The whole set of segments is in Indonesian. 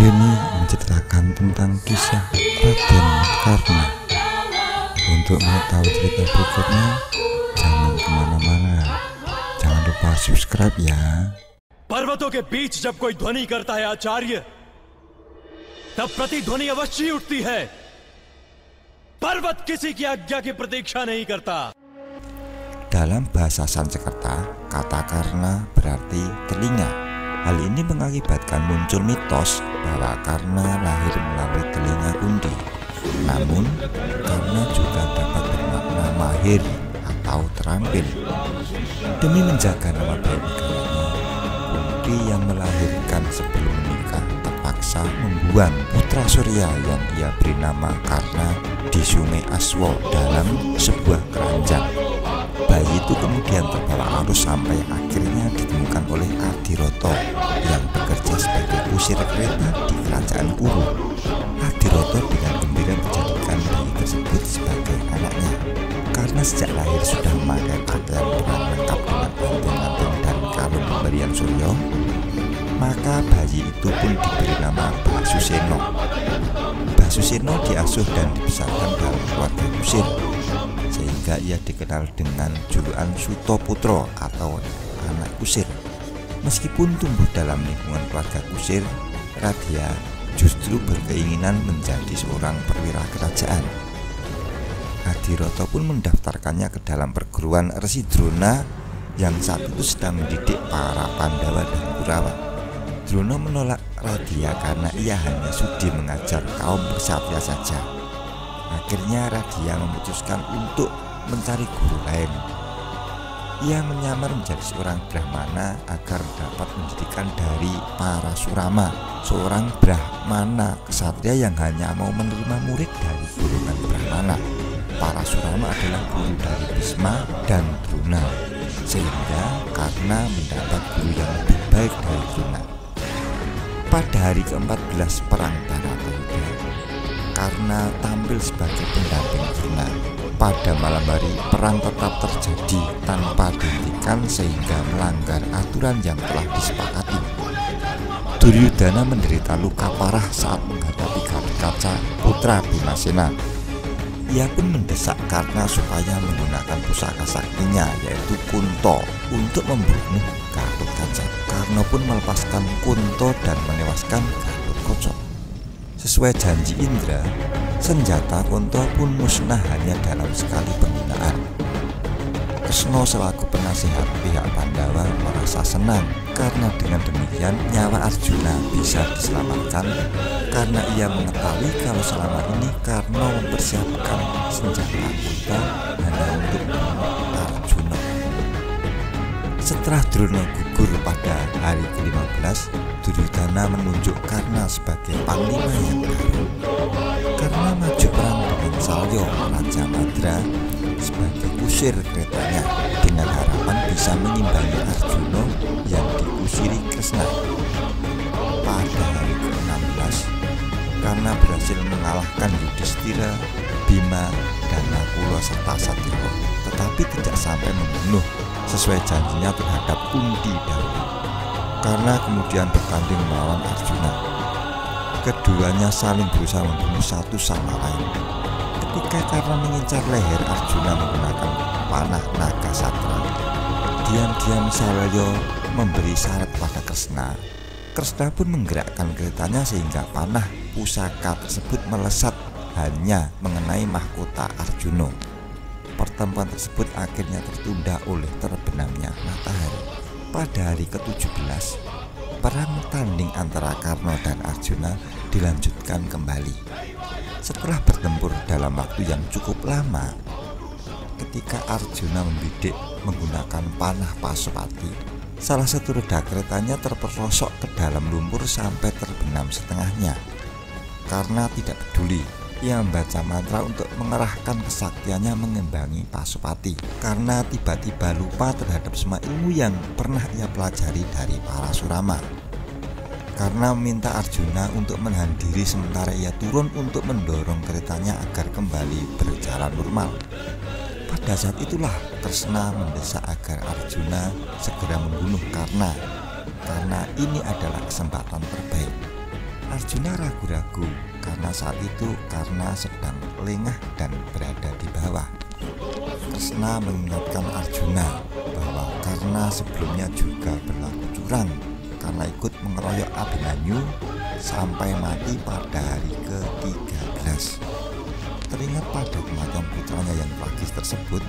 Video ini menceritakan tentang kisah Raden Karna. Untuk mengetahui cerita berikutnya, jangan kemana-mana. Jangan lupa subscribe ya. पर्वतों के बीच जब कोई ध्वनि करता है आचार्य, तब प्रतिध्वनि अवश्य उठती है। पर्वत किसी की आज्ञा की प्रतीक्षा नहीं करता। Dalam bahasa Sanskerta, kata Karna berarti telinga. Hal ini mengakibatkan muncul mitos bahwa Karna lahir melalui telinga Kundi. Namun, Karna juga dapat bermakna mahir atau terampil. Demi menjaga nama baik negaranya, Kundi yang melahirkan sebelum menikah terpaksa membuang putra surya yang ia beri nama Karna di Sungai Aswa dalam sebuah keranjang. Bayi itu kemudian terbawa arus sampai akhirnya ditemukan oleh Adiroto yang bekerja sebagai kusir kereta di kerajaan Kuru. Adiroto dengan gembira menjadikan bayi tersebut sebagai anaknya. Karena sejak lahir sudah memakai pakaian perang lengkap dengan anting-anting dan kalung pemberian Suryo, maka bayi itu pun diberi nama Basuseno. Basuseno diasuh dan dibesarkan dalam keluarga kusir, sehingga ia dikenal dengan julukan Sutoputro atau anak kusir. Meskipun tumbuh dalam lingkungan keluarga kusir, Radia justru berkeinginan menjadi seorang perwira kerajaan. Adiroto pun mendaftarkannya ke dalam perguruan Resi Drona yang saat itu sedang mendidik para Pandawa dan Kurawa. Drona menolak Radia karena ia hanya sudi mengajar kaum ksatria saja. Akhirnya Radia memutuskan untuk mencari guru lain. Ia menyamar menjadi seorang Brahmana agar dapat mendidikan dari Parasurama, seorang Brahmana ksatria yang hanya mau menerima murid dari golongan Brahmana. Parasurama adalah guru dari Bhisma dan Drona, sehingga Karna mendapat guru yang lebih baik dari Drona. Pada hari ke-14 perang Bharatayuddha, Karna tampil sebagai pendamping Drona. Pada malam hari, perang tetap terjadi tanpa dihentikan sehingga melanggar aturan yang telah disepakati. Duryudana menderita luka parah saat menghadapi Gatotkaca, putra Bimasena. Ia pun mendesak Karna supaya menggunakan pusaka saktinya yaitu Kunto untuk membunuh Gatotkaca. Karna pun melepaskan Kunto dan menewaskan Gatotkaca. Sesuai janji Indra, senjata Kunto pun musnah hanya dalam sekali penggunaan. Kresna selaku penasihat pihak Pandawa merasa senang karena dengan demikian nyawa Arjuna bisa diselamatkan, karena ia mengetahui kalau selama ini Karna mempersiapkan senjata Kunto hanya untuk membunuh Arjuna. Setelah Drona gugur pada hari ke-15, Duryudana menunjuk Karna sebagai panglima yang baru. Karna maju perang dengan Salya, Raja Madra, sebagai kusir keretanya dengan harapan bisa mengimbangi Arjuna yang dikusiri Kresna. Pada hari ke-16, Karna berhasil mengalahkan Yudhistira, Bima, dan Nakula serta Satyaki, tetapi tidak sampai membunuh sesuai janjinya terhadap Kundi dahulu. Karna kemudian bertanding melawan Arjuna. Keduanya saling berusaha membunuh satu sama lain. Ketika Karna mengincar leher Arjuna menggunakan panah naga satra, diam-diam Salya memberi syarat pada Kresna. Kresna pun menggerakkan keretanya sehingga panah pusaka tersebut melesat hanya mengenai mahkota Arjuna. Pertempuran tersebut akhirnya tertunda oleh terbenamnya matahari. Pada hari ke-17, perang tanding antara Karna dan Arjuna dilanjutkan kembali. Setelah bertempur dalam waktu yang cukup lama, ketika Arjuna membidik menggunakan panah Pasupati, salah satu roda keretanya terperosok ke dalam lumpur sampai terbenam setengahnya. Karna tidak peduli. Ia membaca mantra untuk mengerahkan kesaktiannya mengimbangi Pasupati, karena tiba-tiba lupa terhadap semua ilmu yang pernah ia pelajari dari Parasurama. Karna meminta Arjuna untuk menahan diri sementara ia turun untuk mendorong keretanya agar kembali berjalan normal. Pada saat itulah Kresna mendesak agar Arjuna segera membunuh Karna, karena ini adalah kesempatan terbaik. Arjuna ragu-ragu karena saat itu karena sedang lengah dan berada di bawah. Kresna mengingatkan Arjuna bahwa karena sebelumnya juga berlaku curang karena ikut mengeroyok Abhimanyu sampai mati pada hari ke-13. Teringat pada kematian putranya yang tragis tersebut,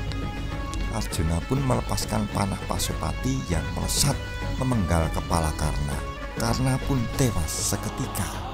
Arjuna pun melepaskan panah Pasupati yang melesat memenggal kepala Karna. Karna pun tewas seketika.